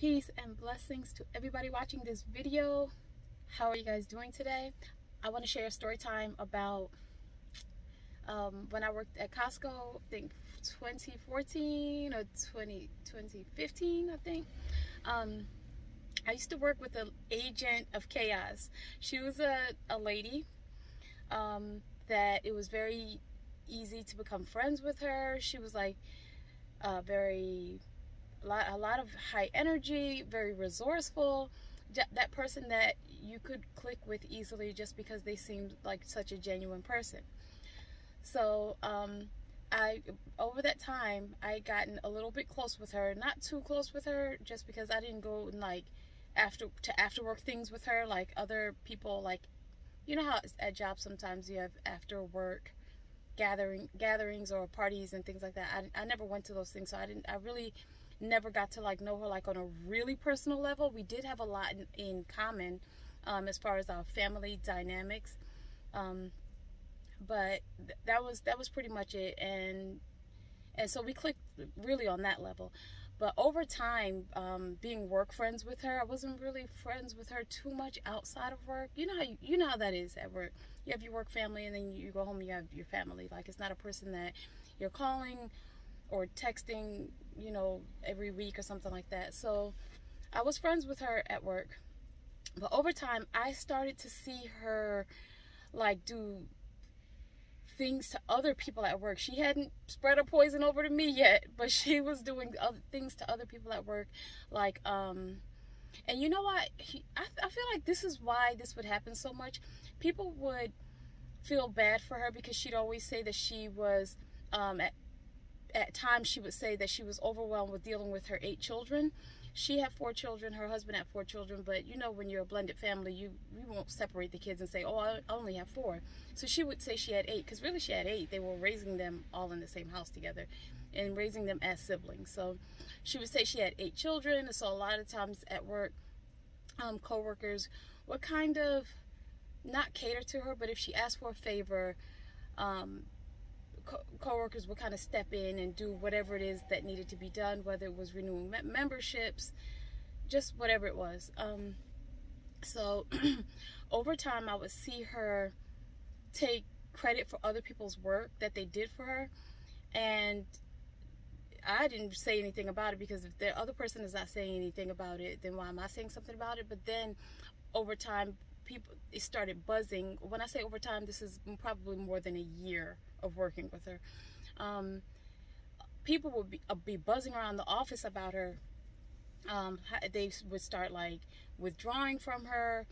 Peace and blessings to everybody watching this video. How are you guys doing today? I want to share a story time about when I worked at Costco, I think 2014 or 2015, I think. I used to work with an agent of chaos. She was a lady that it was very easy to become friends with her. She was like a lot of high energy, very resourceful, that person that you could click with easily just because they seemed like such a genuine person. So over that time, I gotten a little bit close with her, not too close with her, just because I didn't go and like after work things with her like other people. Like, you know how at jobs sometimes you have after work gatherings or parties and things like that. I never went to those things, so I really never got to like know her like on a really personal level. We did have a lot in common as far as our family dynamics, but that was pretty much it, and so we clicked really on that level. But over time, being work friends with her, I wasn't really friends with her too much outside of work. You know how that is at work. You have your work family, and then you go home and you have your family. Like, it's not a person that you're calling or texting, you know, every week or something like that. So I was friends with her at work. But over time, I started to see her like do things to other people at work. She hadn't spread her poison over to me yet, but she was doing other things to other people at work. Like, and you know what? I feel like this is why this would happen so much. People would feel bad for her because she'd always say that she was, at times she would say that she was overwhelmed with dealing with her 8 children. She had 4 children, her husband had 4 children, but you know, when you're a blended family, you won't separate the kids and say, oh, I only have 4. So she would say she had 8, because really she had 8. They were raising them all in the same house together and raising them as siblings. So she would say she had 8 children, and so a lot of times at work, co-workers would kind of not cater to her, but if she asked for a favor, co-workers would kind of step in and do whatever it is that needed to be done, whether it was renewing memberships, just whatever it was. So over time, I would see her take credit for other people's work that they did for her, and I didn't say anything about it, because if the other person is not saying anything about it, then why am I saying something about it? But then over time, it started buzzing. When I say over time, this is probably more than a year of working with her. People would be buzzing around the office about her. They would start like withdrawing from her,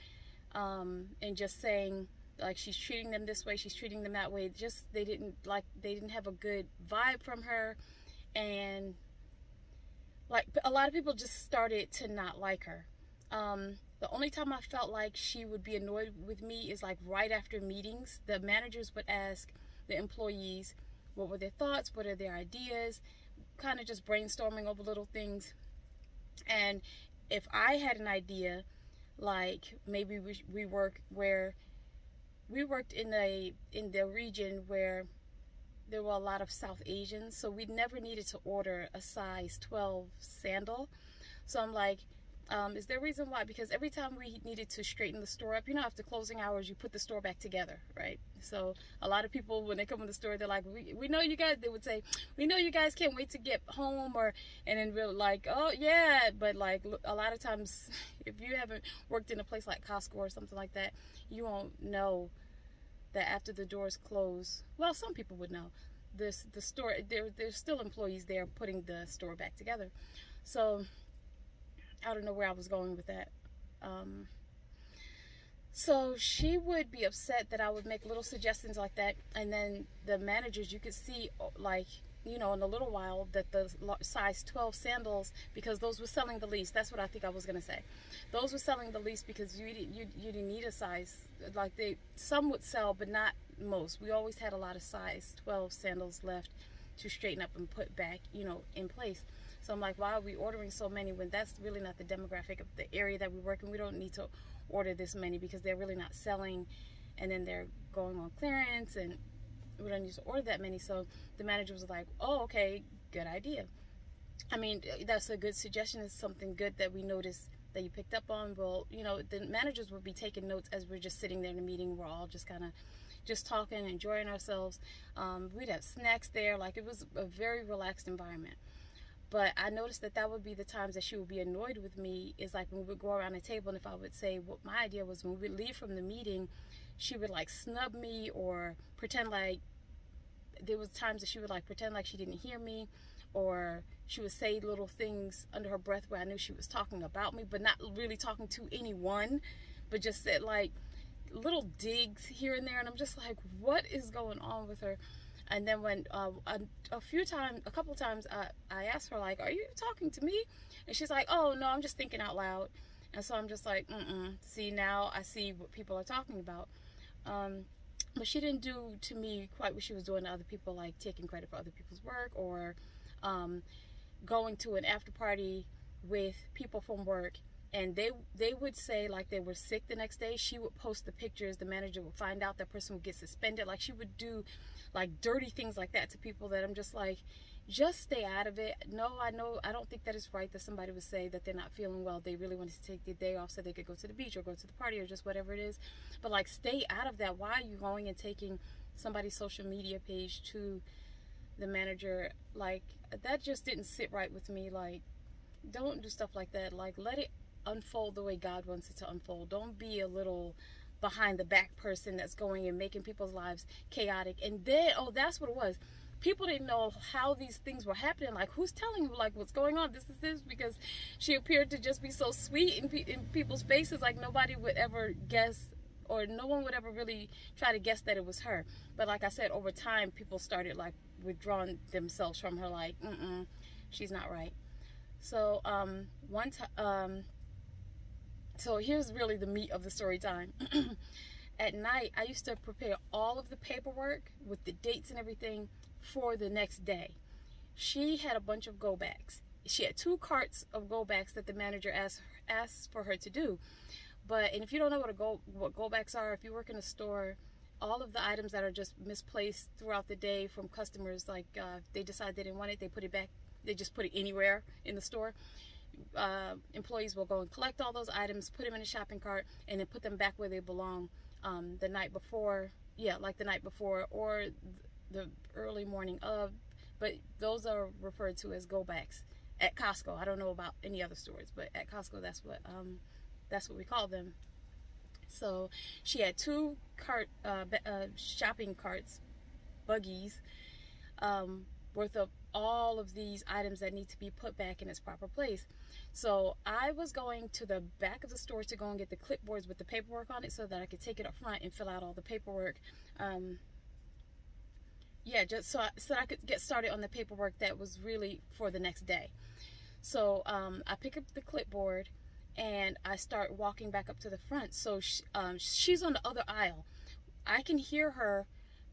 and just saying like she's treating them this way, she's treating them that way. Just they didn't have a good vibe from her, and like a lot of people just started to not like her. The only time I felt like she would be annoyed with me is like right after meetings. The managers would ask the employees what were their thoughts, what are their ideas, kind of just brainstorming over little things. And if I had an idea, like maybe we worked in the region where there were a lot of South Asians, so we never needed to order a size 12 sandal. So I'm like, is there a reason why? Because every time we needed to straighten the store up, you know, after closing hours, you put the store back together, right? So a lot of people, when they come in the store, they're like, we know you guys, they would say, we know you guys can't wait to get home, and then we're like, oh yeah, but like a lot of times, if you haven't worked in a place like Costco or something like that, you won't know that after the doors close, well, some people would know, the store, there's still employees there putting the store back together. So I don't know where I was going with that. So she would be upset that I would make little suggestions like that, and then the managers, you could see, like, you know, in a little while, that the size 12 sandals, because those were selling the least. That's what I think I was gonna say. Those were selling the least because you didn't need a size. Like, some would sell, but not most. We always had a lot of size 12 sandals left to straighten up and put back, you know, in place. So I'm like, why are we ordering so many when that's really not the demographic of the area that we work in? We don't need to order this many because they're really not selling, and then they're going on clearance, and we don't need to order that many. So the manager was like, oh, okay, good idea. I mean, that's a good suggestion. It's something good that we noticed that you picked up on. Well, you know, the managers would be taking notes as we're just sitting there in the meeting. We're all just kind of just talking, enjoying ourselves. We'd have snacks there. Like, it was a very relaxed environment. But I noticed that that would be the times that she would be annoyed with me, is like when we would go around the table, and if I would say what my idea was, when we would leave from the meeting, she would like snub me or pretend like, there was times that she would like pretend like she didn't hear me, or she would say little things under her breath where I knew she was talking about me, but not really talking to anyone, but just said like little digs here and there. And I'm just like, what is going on with her? And then when a couple times I asked her, like, are you talking to me? And she's like, oh no, I'm just thinking out loud. And so I'm just like, see, now I see what people are talking about. But she didn't do to me quite what she was doing to other people, like taking credit for other people's work, or going to an after party with people from work, and they would say like they were sick the next day. She would post the pictures. The manager would find out. That person would get suspended. Like, she would do like dirty things like that to people that I'm just like, just stay out of it. No, I don't think that it's right that somebody would say that they're not feeling well. They really wanted to take the day off so they could go to the beach or go to the party or just whatever it is. But like, stay out of that. Why are you going and taking somebody's social media page to the manager? Like, that just didn't sit right with me. Like, don't do stuff like that. Like, let it unfold the way God wants it to unfold. Don't be a little behind the back person that's going and making people's lives chaotic. And then, oh, that's what it was. People didn't know how these things were happening. Like, who's telling you, like, what's going on? This is this, because she appeared to just be so sweet in people's faces. Like, nobody would ever guess, or no one would ever really try to guess that it was her. But like I said, over time, people started like withdrawing themselves from her. Like, she's not right. So one time, so here's really the meat of the story time. At night, I used to prepare all of the paperwork with the dates and everything for the next day. She had a bunch of go bags. She had 2 carts of go bags that the manager asked for her to do. And if you don't know what go bags are, if you work in a store, all of the items that are just misplaced throughout the day from customers, like they decide they didn't want it, they put it back, they just put it anywhere in the store. Employees will go and collect all those items, put them in a shopping cart, and then put them back where they belong the night before. Yeah, like the night before or the early morning of. But those are referred to as go bags at Costco. I don't know about any other stores, but at Costco, that's what we call them. So she had 2 shopping carts, buggies, worth of all of these items that need to be put back in its proper place. So I was going to the back of the store to go and get the clipboards with the paperwork on it so that I could take it up front and fill out all the paperwork. Yeah, just so I could get started on the paperwork that was really for the next day. So I pick up the clipboard and I start walking back up to the front. So she's on the other aisle. I can hear her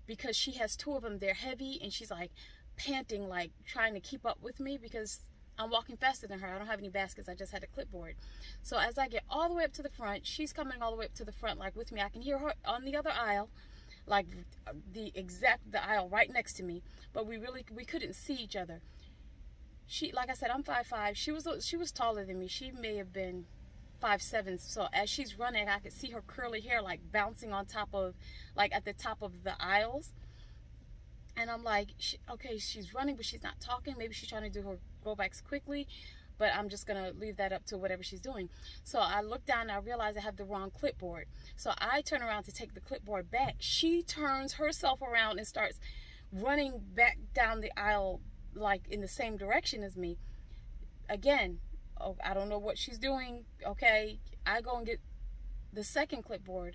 because she has 2 of them. They're heavy and she's like panting, like trying to keep up with me because I'm walking faster than her. I don't have any baskets. I just had a clipboard. So as I get all the way up to the front, she's coming all the way up to the front, like with me. I can hear her on the other aisle, like the aisle right next to me, but we couldn't see each other. She, like I said, I'm 5'5". She was taller than me. She may have been 5'7". So as she's running, I could see her curly hair like bouncing on top of, like at the top of the aisles. And I'm like, okay, she's running, but she's not talking. Maybe she's trying to do her go backs quickly, but I'm just gonna leave that up to whatever she's doing. So I look down and I realize I have the wrong clipboard. So I turn around to take the clipboard back. She turns herself around and starts running back down the aisle, like in the same direction as me. Again, oh, I don't know what she's doing. Okay, I go and get the second clipboard.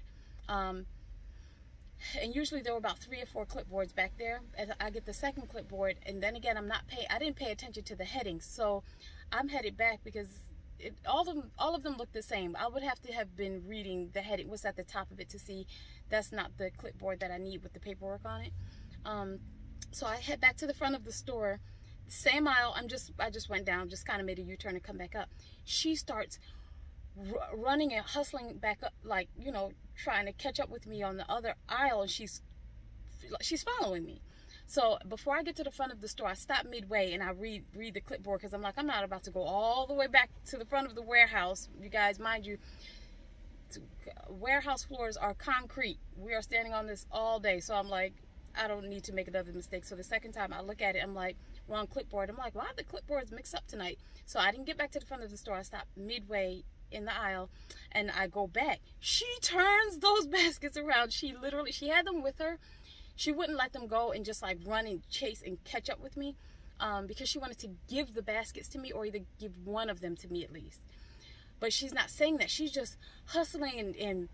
And usually there were about 3 or 4 clipboards back there. And I get the second clipboard, and then again, I didn't pay attention to the headings, so I'm headed back because all of them look the same. I would have to have been reading the heading, what's at the top of it, to see that's not the clipboard that I need with the paperwork on it. So I head back to the front of the store, same aisle. I just went down, just kind of made a U-turn and come back up. She starts running and hustling back up, like, you know, trying to catch up with me on the other aisle, and she's following me. So before I get to the front of the store, I stop midway and I read the clipboard, because I'm like, I'm not about to go all the way back to the front of the warehouse. You guys, mind you, warehouse floors are concrete. We are standing on this all day. So I'm like, I don't need to make another mistake. So the second time I look at it, I'm like, wrong clipboard. I'm like, why are the clipboards mixed up tonight? So I didn't get back to the front of the store. I stopped midway in the aisle and I go back. She turns those baskets around. She had them with her. She wouldn't let them go and just like run and chase and catch up with me, because she wanted to give the baskets to me, or either give one of them to me at least. But she's not saying that. She's just hustling, and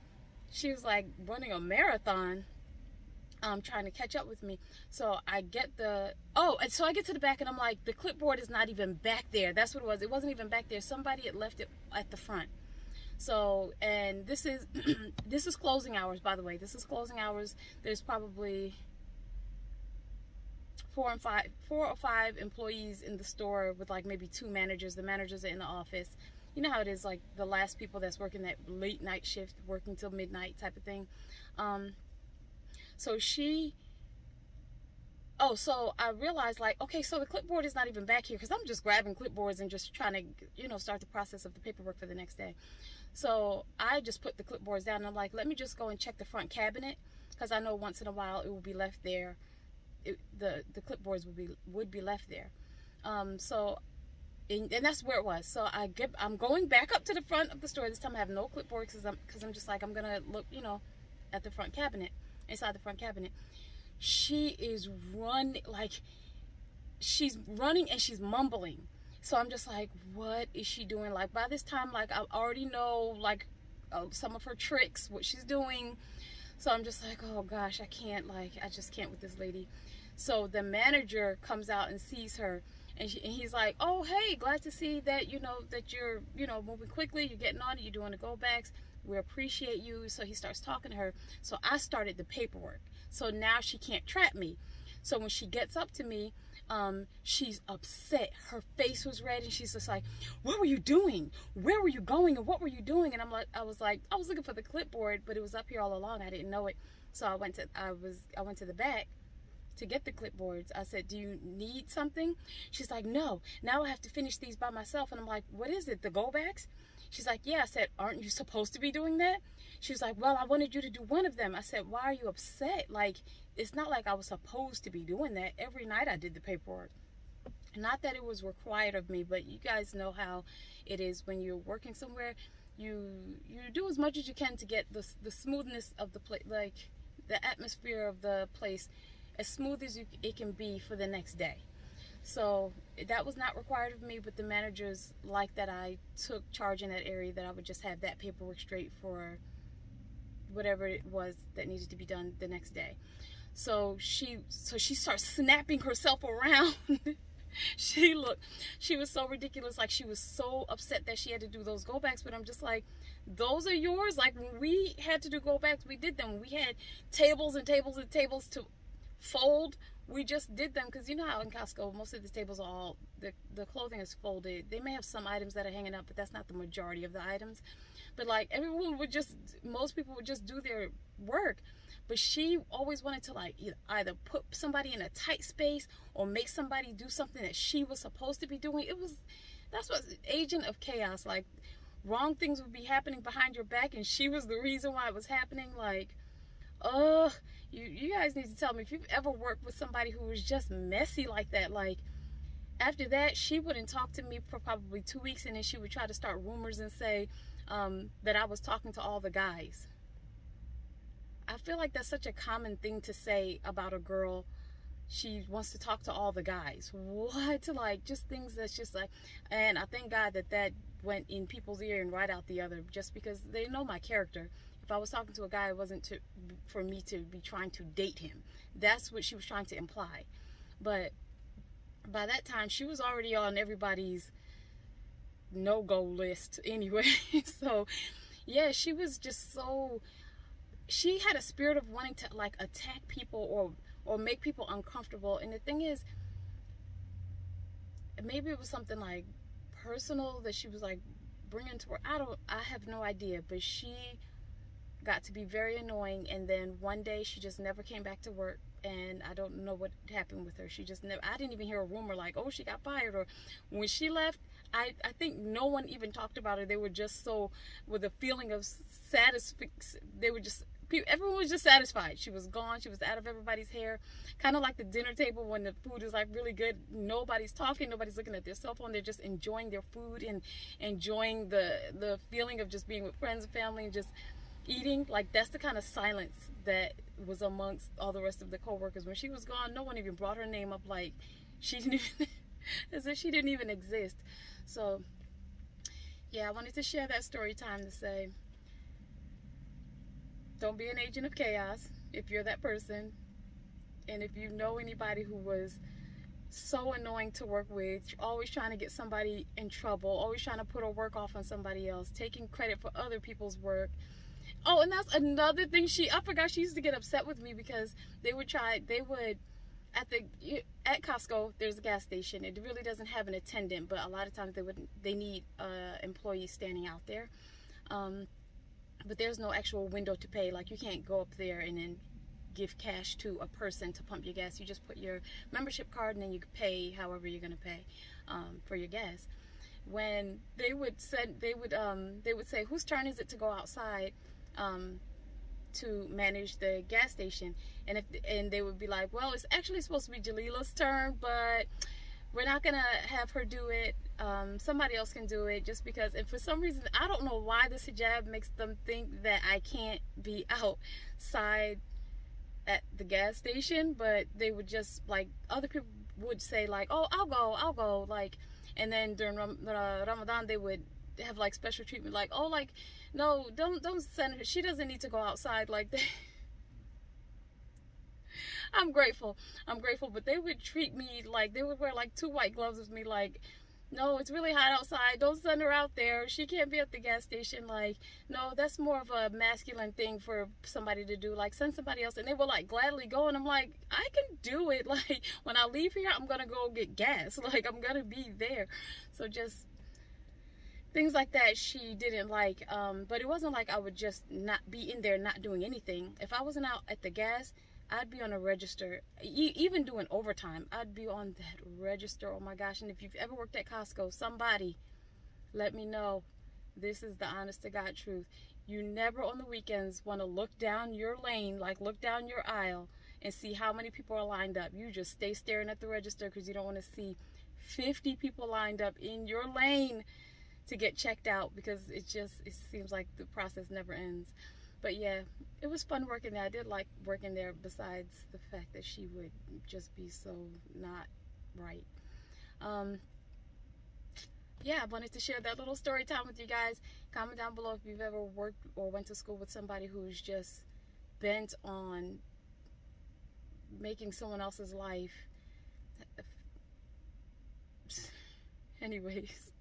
she was like running a marathon, trying to catch up with me. So I get so I get to the back and I'm like, the clipboard is not even back there. That's what it was. It wasn't even back there. Somebody had left it at the front. So, and this is this is closing hours, by the way. This is closing hours. There's probably 4 or 5 employees in the store, with like maybe 2 managers. The managers are in the office. You know how it is, like the last people that's working that late night shift, working till midnight type of thing. So I realized, like, okay, so the clipboard is not even back here, because I'm just grabbing clipboards and just trying to, start the process of the paperwork for the next day. So I just put the clipboards down and I'm like, let me just go and check the front cabinet, because I know once in a while it will be left there. The clipboards would be left there. And that's where it was. So I'm going back up to the front of the store. This time I have no clipboard, because I'm just like, I'm gonna look, at the front cabinet, inside the front cabinet. She is running, like she's running and she's mumbling. So I'm just like, what is she doing? Like by this time, like I already know like some of her tricks, what she's doing. So I'm just like, oh gosh, I just can't with this lady. So the manager comes out and sees her, and he's like, oh hey, glad to see that that you're moving quickly, you're getting on it, you're doing the go backs. We appreciate you. So he starts talking to her. So I started the paperwork. So now she can't trap me. So when she gets up to me, she's upset. Her face was red, and she's just like, what were you doing? Where were you going? And what were you doing? And I was looking for the clipboard, but it was up here all along. I didn't know it. So I went to the back to get the clipboards. I said, do you need something? She's like, no, now I have to finish these by myself. And I'm like, what is it, the go backs? She's like, yeah. I said, aren't you supposed to be doing that? She was like, well, I wanted you to do one of them. I said, why are you upset? Like, it's not like I was supposed to be doing that. Every night I did the paperwork. Not that it was required of me, but you guys know how it is when you're working somewhere. You do as much as you can to get the smoothness of the place, like the atmosphere of the place, as smooth as it can be for the next day. So that was not required of me, but the managers liked that I took charge in that area, that I would just have that paperwork straight for whatever it was that needed to be done the next day. So she starts snapping herself around. She was so ridiculous. Like, she was so upset that she had to do those go backs, but I'm just like, those are yours. Like, when we had to do go backs, we did them. We had tables and tables and tables to fold. We just did them, because you know how in Costco most of the tables are all, the clothing is folded. They may have some items that are hanging up, but that's not the majority of the items. But like, most people would just do their work. But she always wanted to like either put somebody in a tight space or make somebody do something that she was supposed to be doing. That's what agent of chaos. Like, wrong things would be happening behind your back, and she was the reason why it was happening. Like, you guys need to tell me if you've ever worked with somebody who was just messy like that. Like, after that, she wouldn't talk to me for probably 2 weeks, and then she would try to start rumors and say that I was talking to all the guys. I feel like that's such a common thing to say about a girl. She wants to talk to all the guys. What? Like, just things that's just like, and I thank God that went in people's ear and right out the other, just because they know my character. If I was talking to a guy, it wasn't for me to be trying to date him. That's what she was trying to imply. But by that time, she was already on everybody's no-go list anyway. So yeah, she was just so, she had a spirit of wanting to like attack people or make people uncomfortable. And the thing is, maybe it was something like personal that she was like bringing to her. I have no idea, but she got to be very annoying. And then one day she just never came back to work and I don't know what happened with her. She just never, I didn't even hear a rumor like, oh, she got fired, or when she left, I think no one even talked about her. They were just so, with a feeling of satisfaction, they were just, everyone was just satisfied. She was gone. She was out of everybody's hair. Kind of like the dinner table when the food is like really good. Nobody's talking. Nobody's looking at their cell phone. They're just enjoying their food and enjoying the feeling of just being with friends and family and just eating. Like, that's the kind of silence that was amongst all the rest of the co-workers. When she was gone, no one even brought her name up, like she didn't as if she didn't even exist. So yeah, I wanted to share that story time to say, don't be an agent of chaos if you're that person. And if you know anybody who was so annoying to work with, always trying to get somebody in trouble, always trying to put her work off on somebody else, taking credit for other people's work. Oh, and that's another thing, I forgot, she used to get upset with me because at Costco, there's a gas station. It really doesn't have an attendant, but a lot of times they need employees standing out there. But there's no actual window to pay. Like, you can't go up there and then give cash to a person to pump your gas. You just put your membership card and then you pay however you're gonna pay for your gas. When they would say, whose turn is it to go outside to manage the gas station, and they would be like, well, it's actually supposed to be Jalila's turn, but we're not gonna have her do it. Somebody else can do it, just because. And for some reason, I don't know why this hijab makes them think that I can't be outside at the gas station, but they would just, like, other people would say like, oh, I'll go, like, and then during Ramadan they would have like special treatment, like, oh, like, no, don't send her, she doesn't need to go outside, like that. I'm grateful, but they would treat me like, they would wear like 2 white gloves with me, like, no, it's really hot outside, don't send her out there, she can't be at the gas station, like, no, that's more of a masculine thing for somebody to do, like, send somebody else. And they will like gladly go, and I'm like, I can do it, like, when I leave here, I'm gonna go get gas, like, I'm gonna be there. So just things like that she didn't like, but it wasn't like I would just not be in there not doing anything. If I wasn't out at the gas, I'd be on a register, even doing overtime, I'd be on that register. Oh my gosh. And if you've ever worked at Costco, somebody let me know. This is the honest to God truth. You never on the weekends want to look down your lane, like look down your aisle and see how many people are lined up. You just stay staring at the register because you don't want to see 50 people lined up in your lane to get checked out, because it seems like the process never ends. But yeah, it was fun working there. I did like working there, besides the fact that she would just be so not right. Yeah, I wanted to share that little story time with you guys. Comment down below if you've ever worked or went to school with somebody who's just bent on making someone else's life. Anyways,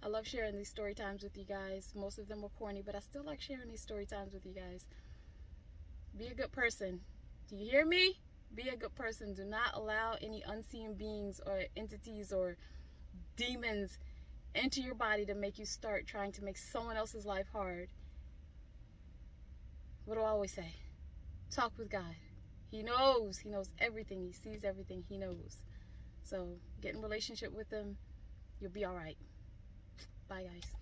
I love sharing these story times with you guys. Most of them were corny, but I still like sharing these story times with you guys. Be a good person. Do you hear me? Be a good person. Do not allow any unseen beings or entities or demons enter your body to make you start trying to make someone else's life hard. What do I always say? Talk with God. He knows. He knows everything. He sees everything. He knows. So get in relationship with him. You'll be all right. Bye, guys.